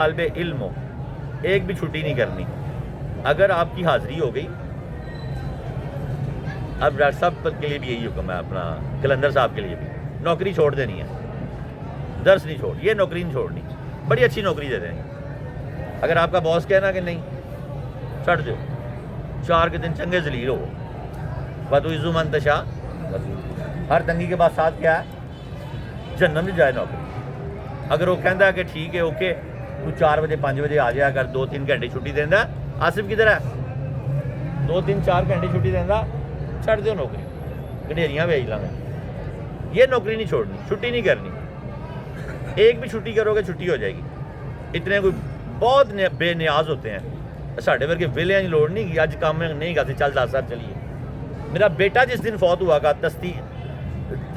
طالب علم ہو ایک بھی چھٹی نہیں کرنی. اگر آپ کی حاضری ہو گئی, اب ڈاکٹر صاحب کے لیے بھی یہی حکم ہے, اپنا کلندر صاحب کے لیے بھی, نوکری چھوڑ دینی ہے, درس نہیں چھوڑ, یہ نوکری نہیں چھوڑنی, بڑی اچھی نوکری دے دیں گے. اگر آپ کا باس کہنا کہ نہیں چھڑ دو, 4 کے دن چنگے ذلیل ہو, وَتُعِزُّ مَن تَشَاءُ, ہر تنگی کے بعد ساتھ کیا ہے, جنت میں جائے نوکری. اگر وہ کہتا ہے کہ ٹھیک ہے اوکے تو 4 بجے 5 بجے آ جایا کر, 2-3 گھنٹے چھٹی دینا, آصف کدھر ہے, 2-3-4 گھنٹے چھٹی دینا, چھڑ دو نوکری, گڈیریاں بھیج لاں میں. یہ نوکری نہیں چھوڑنی, چھٹی نہیں کرنی. ایک بھی چھٹی کرو گے چھٹی ہو جائے گی. اتنے کوئی بہت بے نیاز ہوتے ہیں, ساڈے ورگے ویلے لوڑ نہیں کہ اج کام نہیں کرتے, چل 10 سال چلیے. میرا بیٹا جس دن فوت ہوا کا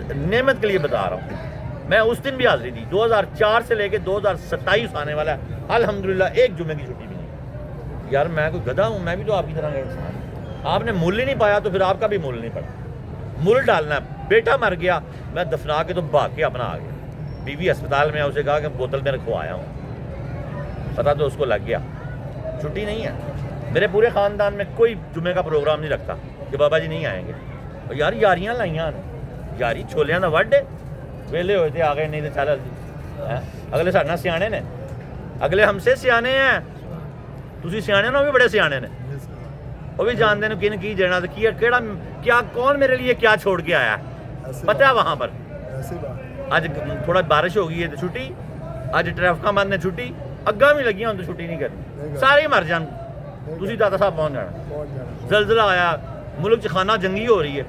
نعمت کے لیے بتا رہا ہوں, میں اس دن بھی حاضری دی. 2004 سے لے کے 2027 آنے والا ہے, الحمدللہ ایک جمعے کی چھٹی بھی نہیں. یار میں کوئی گدھا ہوں, میں بھی تو آپ کی طرح کا انسان ہوں. آپ نے مول ہی نہیں پایا تو پھر آپ کا بھی مول نہیں پڑا. مول ڈالنا ہے. بیٹا مر گیا, میں دفنا کے تو بھاگ کے اپنا آ گیا. بیوی اسپتال میں اسے کہا کہ بوتل میں رکھوایا ہوں, پتہ تو اس کو لگ گیا. چھٹی نہیں ہے. میرے پورے خاندان میں کوئی جمعے کا پروگرام نہیں رکھتا کہ بابا جی نہیں آئیں گے. اور یار یاریاں لائیاں نے, یاری چھولیاں دا وڈ, ویلے ہوئے تھے آ گئے, نہیں تو چل اگلے ساڈے نال سیانے نے, اگلے ہم سے سیانے ہیں. تسی سیانے نا, وہ بھی بڑے سیانے نے, وہ بھی جانتے ہیں کن کی دینا, کیڑا کیا کون میرے لیے کیا چھوڑ کے آیا پتہ ہے. وہاں پر آج تھوڑا بارش ہو گئی ہے تو چھٹی, آج ٹریفکاں بند نے چھٹی, اگاں بھی لگیاں ہوں تو چھٹی نہیں کرنی, سارے ہی مر جان. تسی داتا صاحب پہنچ جانا. زلزلہ آیا, ملک خانہ جنگی ہو رہی ہے,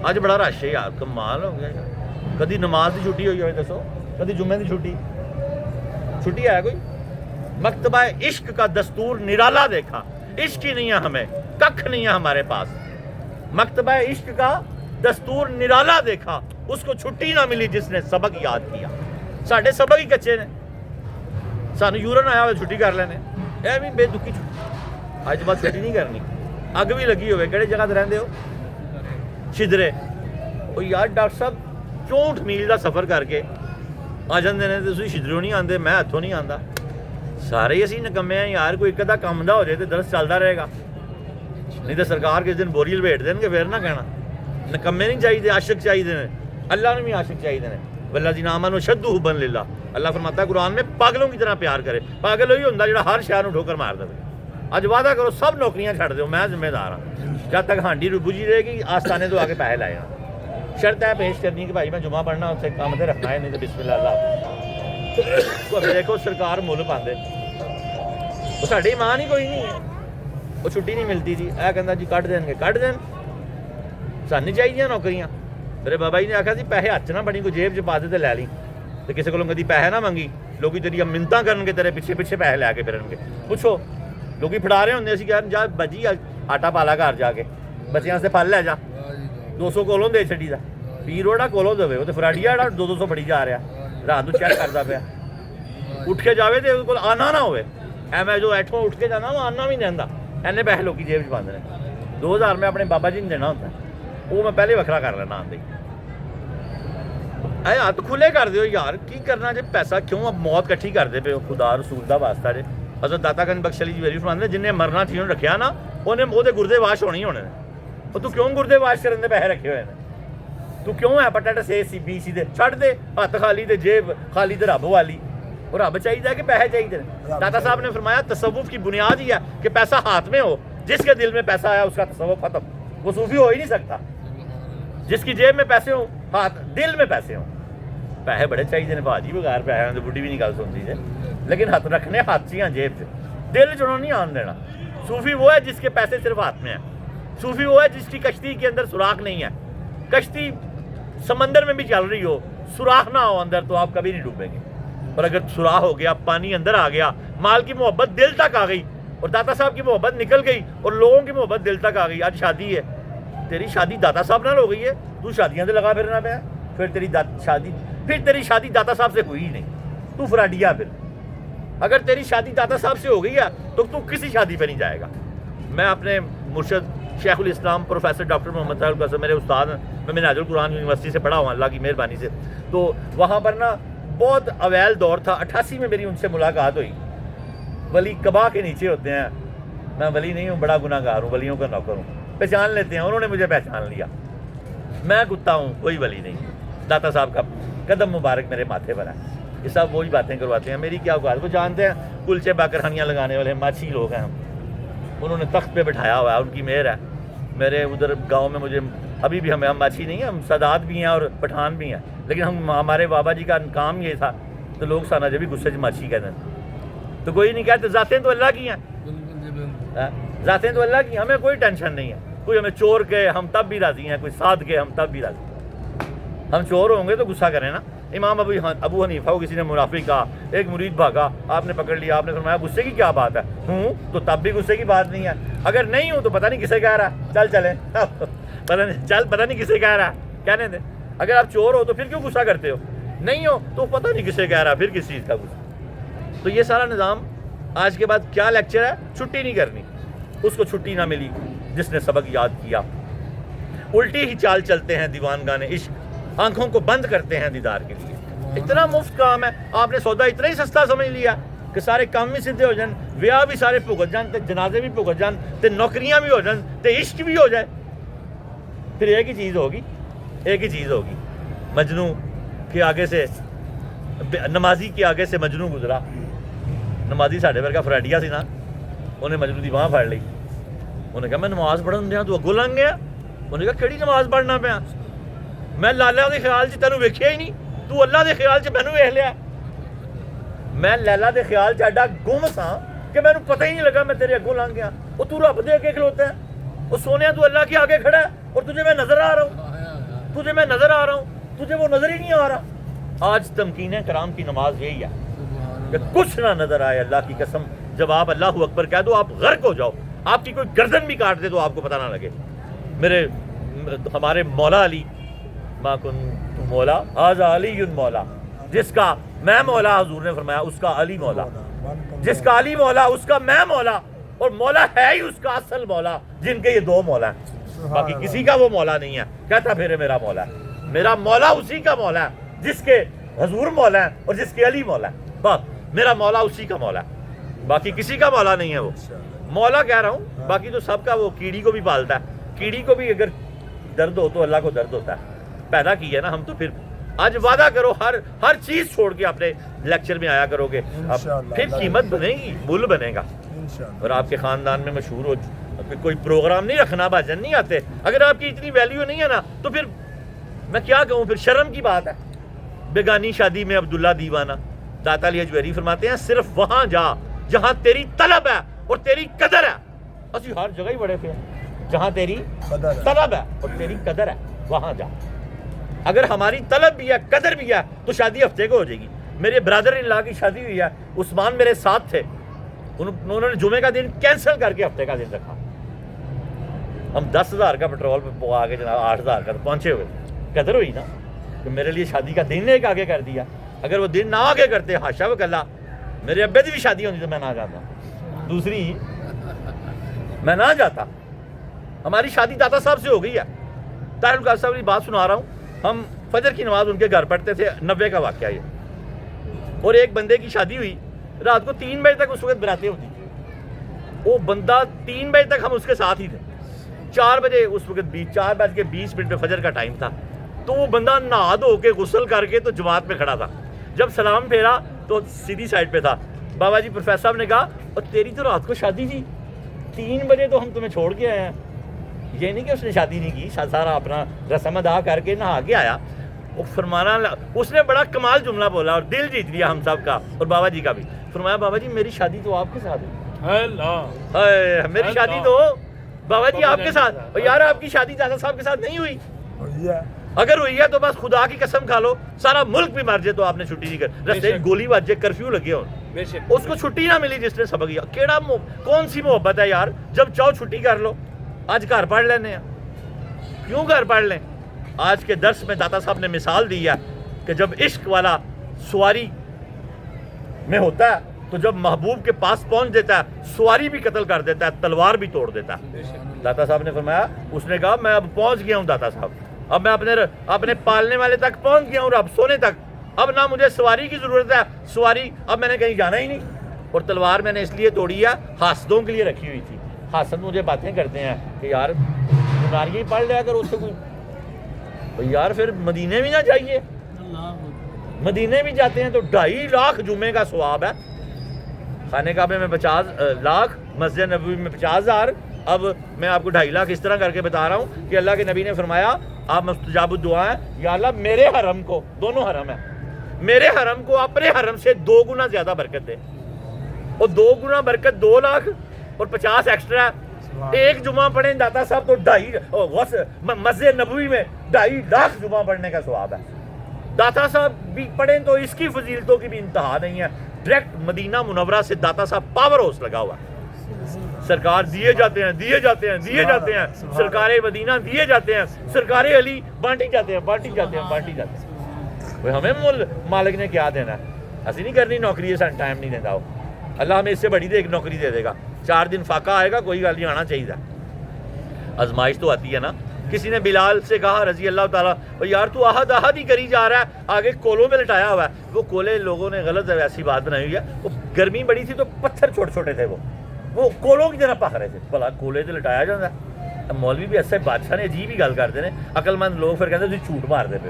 اج بڑا رش ہے یار, کمال ہو گیا. کدی نماز کی چھٹی ہوئی ہوئے دسو, کدی جمعے کی چھٹی, چھٹی ہے کوئی. مکتبہ عشق کا دستور نرالا دیکھا, عشق ہی نہیں ہے ہمیں, ککھ نہیں ہے ہمارے پاس. مکتبہ عشق کا دستور نرالا دیکھا, اس کو چھٹی نہ ملی جس نے سبق یاد کیا. ساڈے سبق ہی کچے نے, سانو یورن آیا ہوئے چھٹی کر لینے, اے بھی بے دکھی چھٹی. اج بعد چھٹی نہیں کرنی. اگ بھی لگی ہوئے, کہڑے جگہ تے رہندے ہو, شدرے. او یار ڈاکٹر صاحب 64 میل کا سفر کر کے آ جاندے نے, تسی شدروں نہیں آندے, میں ہتھوں نہیں آندا. سارے ہی اسی نکمے ہیں یار. کوئی ایک ادھا کام دا ہو جائے تو درس چلتا رہے گا, نہیں تو سرکار کس دن بوری لپیٹ دیں گے, پھر نہ کہنا. نکمے نہیں چاہیے, عاشق چاہیے نے, اللہ نے بھی عاشق چاہیے نے. والذین آمنوا اشد حبا للہ, اللہ فرماتا ہے قرآن میں پاگلوں کی طرح پیار کرے. پاگل وہی ہوندا جڑا ہر شے نوں ٹھوکر مار دے. اج وعدہ کرو سب نوکریاں چھڈ دیو, میں ذمہ دار ہاں. جب تک ہانڈی بجھی رہے گی آستانے تو آگے پیسے لائے گا. شرط ہے پیش کرنی کہ بھائی میں جمعہ پڑھنا, اسے کام تے رکھنا ہے, نہیں تو بسم اللہ اللہ. تو دیکھو سرکار مول پاندے, وہ ساڈی ایمان ہی کوئی نہیں ہے. وہ چھٹی نہیں ملتی جی, اے کہندا جی کٹ دین گے, کٹ دین. سانوں نہیں چاہیے نوکریاں. میرے بابا جی نے آخیا جی پیسے ہاتھ نہ بڑی, کوئی جیب چ پا دے تے لے لی. تو کسی کو کدی پیسے نہ منگی, لوگ تیری منتاں کرن گے, تیرے پیچھے پیچھے پیسے لے کے پھرن گے. پوچھو لوگ پھڑا رہے ہوندے سی کہ جا بجی آٹا پالا گھر جا کے, بچیاں سے پھل لے جا, 200 کولوں دے چھڑی دا. پیر وڑا کولوں دے, وہ تو فراڈیا 200 بڑی جا رہا, رات کو چیک کرتا پیا. اٹھ کے جاوے تو کول آنا نہ ہوئے, اے میں جو ایٹھوں اٹھ کے جانا وہ آنا بھی نہیں رہندا. اینے پیسے لوگ جیب چ پاندے نے. 2000 میں اپنے بابا جی نے دینا ہوتا ہے, وہ میں پہلے وکھرا کر لینا آندے. اے ہاتھ کھلے کر دیو یار, کی کرنا جی پیسہ کیوں اب موت کٹھی کر دے پے ہو, خدا رسول دا واسطہ جی. حضرت داتا گنج بخش علی جی ویری فرماندے جن نے مرنا تھی انہوں رکھیا نا, انہیں وہ گردے واش ہونے ہی ہونے. اور تو کیوں گردے واش کرن دے پیسے رکھے ہوئے نے, تو کیوں ہے پٹاٹا سے سی بی سی دے چھڑ دے, ہاتھ خالی تے جیب خالی تے رب والی. اور رب چاہیے کہ پیسے چاہیے. داتا صاحب نے فرمایا تصوف کی بنیاد ہی ہے کہ پیسہ ہاتھ میں ہو, جس کے دل میں پیسہ آیا اس کا تصوف ختم, وہ صوفی ہو ہی نہیں سکتا. جس کی جیب میں پیسے ہوں, ہاتھ دل میں پیسے ہوں. پیسے بڑے چاہیے نے بھاجی, بغیر پیسے تو بڈھی بھی نہیں گل سنتی ہے, لیکن ہاتھ رکھنے ہاتھ چیاں جیب سے, دل چنوں نہیں آن دینا. صوفی وہ ہے جس کے پیسے صرف ہاتھ میں ہیں. صوفی وہ ہے جس کی کشتی کے اندر سوراخ نہیں ہے. کشتی سمندر میں بھی چل رہی ہو, سوراخ نہ ہو اندر, تو آپ کبھی نہیں ڈوبیں گے. اور اگر سوراخ ہو گیا, پانی اندر آ گیا, مال کی محبت دل تک آ گئی, اور داتا صاحب کی محبت نکل گئی, اور لوگوں کی محبت دل تک آ گئی. آج شادی ہے, تیری شادی داتا صاحب نال ہو گئی ہے, تو شادیاں سے لگا پھرنا پیا. پھر تیری شادی داتا صاحب سے ہوئی ہی نہیں, تو فراڈیا. پھر اگر تیری شادی داتا صاحب سے ہو گئی ہے تو کسی شادی پہ نہیں جائے گا. میں اپنے مرشد شیخ الاسلام پروفیسر ڈاکٹر محمد طاہر القاسم میرے استاد ہیں, میں منہاج القرآن یونیورسٹی سے پڑھا ہوں اللہ کی مہربانی سے. تو وہاں پر نا بہت اویل دور تھا، 88 میں میری ان سے ملاقات ہوئی. ولی کبا کے نیچے ہوتے ہیں، میں ولی نہیں ہوں، بڑا گناہ گار ہوں، ولیوں کا نوکر ہوں، پہچان لیتے ہیں. انہوں نے مجھے پہچان لیا، میں کتا ہوں، کوئی ولی نہیں. داتا صاحب کا قدم مبارک میرے ماتھے پر ہے. یہ سب وہی باتیں کرواتے ہیں، میری کیا اوقات. وہ جانتے ہیں کلچے باکرخانیاں لگانے والے ماچھی لوگ ہیں ہم. انہوں نے تخت پہ بٹھایا ہوا ہے، ان کی مہر ہے. میرے ادھر گاؤں میں مجھے ابھی بھی ہم ماچھی نہیں ہیں، ہم سادات بھی ہیں اور پٹھان بھی ہیں، لیکن ہمارے بابا جی کا کام یہ تھا تو لوگ سانا جب بھی غصے سے ماچھی کہتے ہیں تو کوئی نہیں کہتے. ذاتیں تو اللہ کی ہیں، ذاتیں تو اللہ کی، ہمیں کوئی ٹینشن نہیں ہے. کوئی ہمیں چور کے ہم تب بھی راضی ہیں، کوئی ساتھ کے ہم تب بھی راضی ہیں. ہم چور ہوں گے تو غصہ کریں نا. امام ابو حنیفہ کو کسی نے منافق کہا، ایک مرید بھاگا، آپ نے پکڑ لیا، آپ نے فرمایا غصے کی کیا بات ہے؟ ہوں تو تب بھی غصے کی بات نہیں ہے. اگر نہیں ہوں تو پتہ نہیں کسے کہہ رہا ہے، چل چلیں پتہ نہیں کسے کہہ رہا ہے، کہنے دیں. اگر آپ چور ہو تو پھر کیوں غصہ کرتے ہو؟ نہیں ہو تو پتہ نہیں کسے کہہ رہا ہے، پھر کس چیز کا غصہ. تو یہ سارا نظام. آج کے بعد کیا لیکچر ہے؟ چھٹی نہیں کرنی. اس کو چھٹی نہ ملی جس نے سبق یاد کیا. الٹی ہی چال چلتے ہیں دیوان گانے عشق، آنکھوں کو بند کرتے ہیں دیدار کے لیے. اتنا مفت کام ہے، آپ نے سودا اتنا ہی سستا سمجھ لیا کہ سارے کام بھی سیدھے ہو جان، ویاہ بھی سارے بھگت جان، تے جنازے بھی بھگت جان، تے نوکریاں بھی ہو جان، تے عشق بھی ہو جائے. پھر ایک ہی چیز ہوگی، ایک ہی چیز ہوگی. مجنو کے آگے سے، نمازی کے آگے سے مجنو گزرا. نمازی ساڈے ورگا فراڈیا سی نا، انہیں مجنو دی باہ پھڑ لی. انہیں کہا میں نماز پڑھن دیا تو اگوں لنگ گیا. انہیں کہا کہڑی نماز پڑھنا پیا؟ میں لالا دے خیال چ تینوں ویکھیا ہی نہیں، تو اللہ دے خیال چ مینوں ویکھ لیا. میں لالا دے خیال چ ایڈا گم سا کہ مینوں پتہ ہی نہیں لگا میں تیرے اگوں لنگ گیا. وہ تو رب دے اگے کھلوتا ہے، وہ سونیا تو اللہ کے آگے کھڑا ہے اور تجھے میں نظر آ رہا ہوں، تجھے میں نظر آ رہا ہوں، تجھے وہ نظر ہی نہیں آ رہا. آج تمکین کرام کی نماز یہی ہے کہ کچھ نہ نظر آئے. اللہ کی قسم جب آپ اللہ اکبر کہہ دو آپ غرق ہو جاؤ. آپ کی کوئی گردن بھی کاٹ دے تو آپ کو پتہ نہ لگے. ہمارے مولا علی، ما کنت مولا ھذا علی مولا، جس کا میں مولا حضور نے فرمایا اس کا علی مولا، جس کا علی مولا اس کا میں مولا، اور مولا ہے ہی اس کا اصل مولا جن کے یہ دو مولا ہیں، باقی کسی کا وہ مولا نہیں ہے. کہتا پھر میرا مولا ہے، میرا مولا اسی کا مولا ہے جس کے حضور مولا ہے اور جس کے علی مولا ہے. بس میرا مولا اسی کا مولا ہے، باقی کسی کا مولا نہیں ہے. وہ مولا کہہ رہا ہوں، باقی تو سب کا. وہ کیڑی کو بھی پالتا ہے، کیڑی کو بھی اگر درد ہو تو اللہ کو درد ہوتا ہے. پیدا کی ہے نا ہم. تو پھر آج وعدہ کرو ہر چیز چھوڑ کے اپنے لیکچر میں آیا کرو گے، پھر قیمت بنے گی، مول بنے گا. اور آپ کے خاندان میں مشہور ہو. کوئی پروگرام نہیں رکھنا، بھاجن نہیں آتے. اگر آپ کی اتنی ویلیو نہیں ہے نا تو پھر میں کیا کہوں، پھر شرم کی بات ہے. بیگانی شادی میں عبداللہ دیوانہ. داتا علی اجویری فرماتے ہیں صرف وہاں جا جہاں تیری طلب ہے اور تیری قدر ہے. اسی ہر جگہ ہی بڑے تھے، جہاں تیری طلب ہے اور تیری قدر ہے وہاں جا. اگر ہماری طلب بھی ہے قدر بھی ہے تو شادی ہفتے کو ہو جائے گی. میرے برادر ان لا کی شادی ہوئی ہے، عثمان میرے ساتھ تھے، انہوں نے جمعے کا دن کینسل کر کے ہفتے کا دن رکھا. ہم 10,000 کا پیٹرول پہ آگے جناب 8,000 کا پہنچے ہوئے. قدر ہوئی نا کہ میرے لیے شادی کا دن ایک آگے کر دیا. اگر وہ دن نہ آگے کرتے حاشا و کلا، میرے ابے کی بھی شادی ہوتی تو میں نہ جاتا، دوسری میں نہ جاتا. ہماری شادی داتا صاحب سے ہو گئی ہے. طاہر القادری صاحب کی بات سنا رہا ہوں. ہم فجر کی نماز ان کے گھر پڑھتے تھے، 90 کا واقعہ یہ. اور ایک بندے کی شادی ہوئی، رات کو 3 بجے تک اس وقت براتیں ہوتی تھی. وہ بندہ 3 بجے تک ہم اس کے ساتھ ہی تھے. 4 بجے اس وقت 4:20 پہ فجر کا ٹائم تھا. تو وہ بندہ نہا دھو کے غسل کر کے تو جماعت میں کھڑا تھا. جب سلام پھیرا تو سیدھی سائڈ پہ تھا. بابا جی پروفیسر صاحب نے کہا اور تیری تو رات کو شادی تھی، 3 بجے تو ہم تمہیں چھوڑ کے آئے ہیں. یہ نہیں کہ اس نے شادی نہیں کی، سارا اپنا رسم ادا کر کے نہا کے آیا. وہ فرمانا اس نے بڑا کمال جملہ بولا اور دل جیت لیا ہم سب کا اور بابا جی کا بھی. فرمایا بابا جی میری شادی تو آپ کے ساتھ ہے، میری شادی تو بابا جی آپ کے ساتھ. اور یار آپ کی شادی دادا صاحب کے ساتھ نہیں ہوئی. اگر ہوئی ہے تو بس خدا کی قسم کھا لو سارا ملک بھی مر جائے تو آپ نے چھٹی نہیں کر. رستے گولی بجے، کرفیو لگے ہو، اس کو چھٹی نہ ملی جس نے سبق کیا. کیڑا کون سی محبت ہے یار، جب چاہو چھٹی کر لو. آج گھر پڑھ لینے ہیں، کیوں گھر پڑھ لیں. آج کے درس میں داتا صاحب نے مثال دی ہے کہ جب عشق والا سواری میں ہوتا ہے تو جب محبوب کے پاس پہنچ دیتا ہے سواری بھی قتل کر دیتا ہے، تلوار بھی توڑ دیتا ہے. داتا صاحب نے فرمایا، اس نے کہا میں اب پہنچ گیا ہوں داتا صاحب، اب میں اپنے پالنے والے تک پہنچ گیا ہوں، اب سونے تک. اب نہ مجھے سواری کی ضرورت ہے، سواری اب میں نے کہیں جانا ہی نہیں، اور تلوار میں نے اس لیے توڑی ہے، حاسدوں کے لیے رکھی ہوئی تھی۔ حاسد مجھے باتیں کرتے ہیں کہ یار ناریاں ہی پڑھ لیا کر اس سے کوئی یار پھر مدینے بھی نہ جائیے، مدینے بھی جاتے ہیں تو 2.5 لاکھ جمعے کا ثواب ہے، خانہ کعبے میں 50 لاکھ، مسجد نبوی میں 50,000۔ اب میں آپ کو 2.5 لاکھ اس طرح کر کے بتا رہا ہوں کہ اللہ کے نبی نے فرمایا آپ مستجاب الدعا ہیں، یا اللہ میرے حرم کو، دونوں حرم ہیں، میرے حرم کو اپنے حرم سے 2 گنا زیادہ برکت دے، اور 2 گنا برکت 2 لاکھ اور 50 ایکسٹرا۔ ایک جمعہ پڑھیں داتا صاحب تو 2.5 مسجد نبوی میں 2.5 لاکھ جمعہ پڑھنے کا ثواب ہے۔ داتا صاحب بھی پڑھیں تو اس کی فضیلتوں کی بھی انتہا نہیں ہے۔ ڈائریکٹ مدینہ منورہ سے داتا صاحب پاور ہاؤس لگا ہوا ہے، سرکار دیے جاتے ہیں، دیے جاتے ہیں، دیے جاتے ہیں، سرکار مدینہ دیے جاتے ہیں، سرکار علی بانٹی جاتے ہیں، بانٹی جاتے ہیں، بانٹی جاتے ہیں۔ ہمیں مالک نے کیا دینا ہے؟ ایسی نہیں کرنی نوکری سے ٹائم نہیں دیتا ہو، اللہ ہمیں اس سے بڑی ایک نوکری دے دے گا، 4 دن فاقہ آئے گا، کوئی گل نہیں، آنا چاہیے۔ آزمائش تو آتی ہے نا۔ کسی نے بلال سے کہا رضی اللہ تعالیٰ، یار تو آہد ہی کری جا رہا ہے، آگے کولوں میں لٹایا ہوا ہے۔ وہ کولے لوگوں نے غلط ایسی بات بنائی ہوئی ہے، وہ گرمی بڑی تھی تو پتھر چھوٹے چھوٹے تھے، وہ کولوں کی طرح پک رہے تھے، بھلا کولے سے لٹایا جاتا ہے۔ مولوی بھی ایسے بادشاہ نے عجیب ہی گل کرتے ہیں، عقل مند لوگ پھر کہتے ہیں تھی جھوٹ مار دے پہ،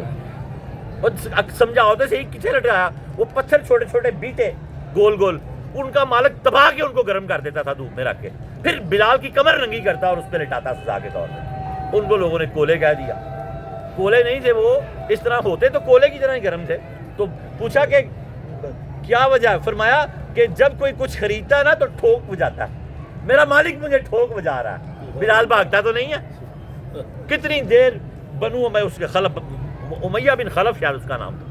اور سمجھاؤ تو صحیح کسے لٹایا؟ وہ پتھر چھوٹے چھوٹے بیٹے گول گول، ان کا مالک دبا کے ان کو گرم کر دیتا تھا دھوپ میں رکھ کے، پھر بلال کی کمر ننگی کرتا اور اس پہ لٹاتا سزا کے طور پہ۔ ان کو لوگوں نے کولے کہہ دیا، کولے نہیں تھے وہ، اس طرح ہوتے تو کولے کی طرح ہی گرم تھے۔ تو پوچھا کہ کیا وجہ ہے؟ فرمایا کہ جب کوئی کچھ خریدتا ہے نا تو ٹھوک بجاتا ہے، میرا مالک مجھے ٹھوک بجا رہا ہے، بلال بھاگتا تو نہیں ہے۔ کتنی دیر بنو میں اس کے خلف، امیہ بن خلف شاید اس کا نام تھا،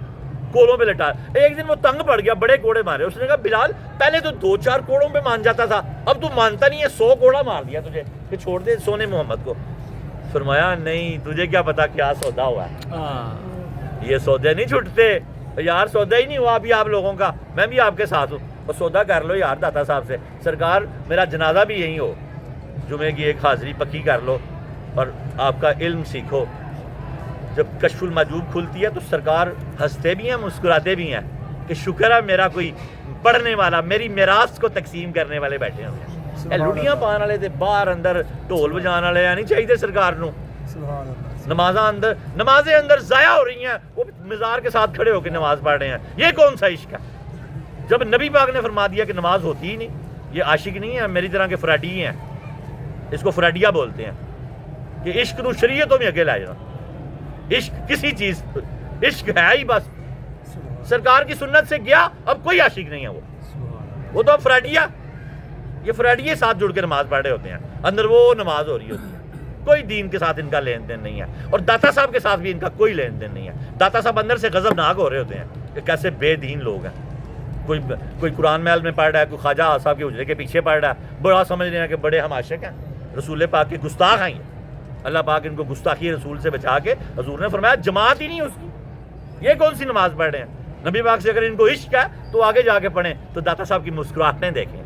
کوڑوں پہ لٹا۔ ایک دن وہ تنگ پڑ گیا، بڑے کوڑے مارے، اس نے کہا بلال پہلے تو 2-4 کوڑوں پہ مان جاتا تھا، اب تو مانتا نہیں ہے، 100 کوڑا مار دیا تجھے کہ چھوڑ دے سونے محمد کو۔ فرمایا نہیں، تجھے کیا پتا کیا سودا ہوا ہے، یہ سودے نہیں چھٹتے یار، سودا ہی نہیں ہوا ابھی آپ لوگوں کا، میں بھی آپ کے ساتھ ہوں، اور سودا کر لو یار داتا صاحب سے، سرکار میرا جنازہ بھی یہیں ہو، جمعے کی ایک حاضری پکی کر لو اور آپ کا علم سیکھو۔ جب کشف المحجوب کھلتی ہے تو سرکار ہنستے بھی ہیں، مسکراتے بھی ہیں کہ شکر ہے میرا کوئی پڑھنے والا، میری میراث کو تقسیم کرنے والے بیٹھے ہیں۔ لڑیاں پان والے تھے باہر اندر، ڈھول بجان والے نہیں چاہیے سرکار نو۔ نمازیں اندر ضائع ہو رہی ہیں، وہ مزار کے ساتھ کھڑے ہو کے نماز پڑھ رہے ہیں، یہ کون سا عشق ہے؟ جب نبی پاک نے فرما دیا کہ نماز ہوتی ہی نہیں، یہ عاشق نہیں ہے، میری طرح کے فراڈی ہیں، اس کو فراڈیا بولتے ہیں کہ عشق نو شریعتوں میں اکیلا ہے۔ عشق کسی چیز، عشق ہے ہی بس، سرکار کی سنت سے گیا، اب کوئی عاشق نہیں ہے وہ تو اب فراڈیا، یہ فراڈیے ساتھ جڑ کے نماز پڑھ رہے ہوتے ہیں، اندر وہ نماز ہو رہی ہوتی ہے، کوئی دین کے ساتھ ان کا لین دین نہیں ہے، اور داتا صاحب کے ساتھ بھی ان کا کوئی لین دین نہیں ہے۔ داتا صاحب اندر سے غضبناک ہو رہے ہوتے ہیں کہ کیسے بے دین لوگ ہیں، کوئی قرآن محل میں پڑھ رہا ہے، کوئی خواجہ صاحب کے حجرے کے پیچھے پڑھ رہا ہے، بڑا سمجھ رہے ہیں کہ بڑے ہم عاشق ہیں، رسول پاک کے گستاخ ہیں، اللہ پاک ان کو گستاخی رسول سے بچا کے، حضور نے فرمایا جماعت ہی نہیں اس کی، یہ کون سی نماز پڑھ رہے ہیں؟ نبی پاک سے اگر ان کو عشق ہے تو آگے جا کے پڑھیں، تو داتا صاحب کی مسکراہٹیں دیکھیں،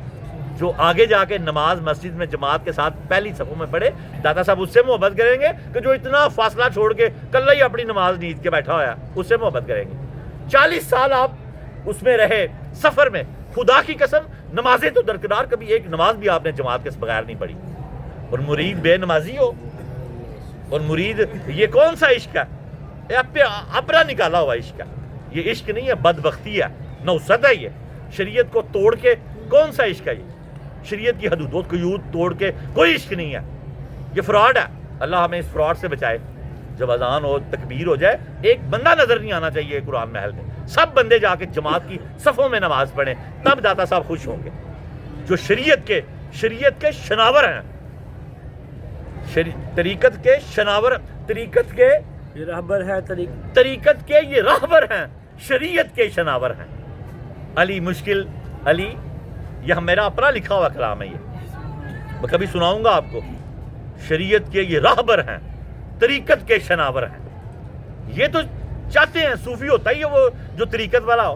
جو آگے جا کے نماز مسجد میں جماعت کے ساتھ پہلی صفوں میں پڑھے، داتا صاحب اس سے محبت کریں گے کہ جو اتنا فاصلہ چھوڑ کے کل ہی اپنی نماز نیند کے بیٹھا ہوا ہے، اس سے محبت کریں گے۔ 40 سال آپ اس میں رہے سفر میں، خدا کی قسم نمازیں تو درکنار، کبھی ایک نماز بھی آپ نے جماعت کے بغیر نہیں پڑھی، اور مرید بے نمازی ہو، اور مرید، یہ کون سا عشق ہے؟ یہ اپنا نکالا ہوا عشق ہے، یہ عشق نہیں ہے، بدبختی ہے، نوست ہے، یہ شریعت کو توڑ کے کون سا عشق ہے؟ یہ شریعت کی حدود و قیود توڑ کے کوئی عشق نہیں ہے، یہ فراڈ ہے۔ اللہ ہمیں اس فراڈ سے بچائے۔ جب اذان ہو، تکبیر ہو جائے، ایک بندہ نظر نہیں آنا چاہیے قرآن محل میں، سب بندے جا کے جماعت کی صفوں میں نماز پڑھیں، تب داتا صاحب خوش ہوں گے، جو شریعت کے شناور ہیں، طریقت کے شناور، طریقت کے یہ رہبر ہے، طریقت کے یہ راہبر ہیں، شریعت کے شناور ہیں۔ علی مشکل علی، یہ میرا اپنا لکھا ہوا کلام ہے، یہ میں کبھی سناؤں گا آپ کو۔ شریعت کے یہ راہبر ہیں، طریقت کے شناور ہیں۔ یہ تو چاہتے ہیں صوفی ہوتا ہی ہے وہ جو طریقت والا ہو۔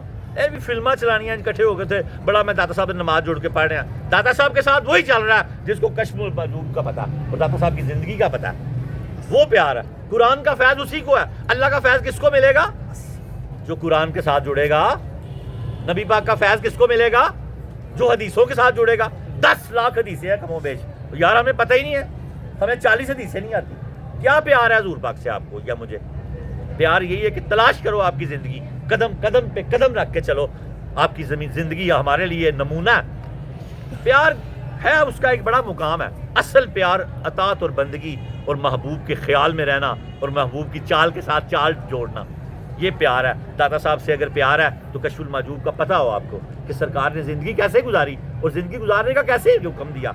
بھی فلمیں چلانی ہیں، اکٹھے ہو گئے تھے، بڑا میں داتا صاحب نے نماز جوڑ کے پڑھ رہے ہیں، داتا صاحب کے ساتھ وہی چل رہا ہے جس کو کشف المحجوب کا پتہ اور داتا صاحب کی زندگی کا پتہ ہے، وہ پیار ہے۔ قرآن کا فیض اسی کو ہے، اللہ کا فیض کس کو ملے گا؟ جو قرآن کے ساتھ جڑے گا، نبی پاک کا فیض کس کو ملے گا؟ جو حدیثوں کے ساتھ جڑے گا۔ 10 لاکھ حدیثیں ہیں کم و بیش، یار ہمیں پتہ ہی نہیں ہے، ہمیں 40 حدیثیں نہیں آتی۔ کیا پیار ہے حضور پاک سے آپ کو یا مجھے؟ پیار یہی ہے کہ تلاش کرو آپ کی زندگی، قدم قدم پہ قدم رکھ کے چلو، آپ کی زندگی ہمارے لیے نمونہ ہے۔ پیار ہے، اس کا ایک بڑا مقام ہے۔ اصل پیار اطاعت اور بندگی اور محبوب کے خیال میں رہنا اور محبوب کی چال کے ساتھ چال جوڑنا، یہ پیار ہے۔ داتا صاحب سے اگر پیار ہے تو کشف المحجوب کا پتہ ہو آپ کو کہ سرکار نے زندگی کیسے گزاری اور زندگی گزارنے کا کیسے حکم دیا۔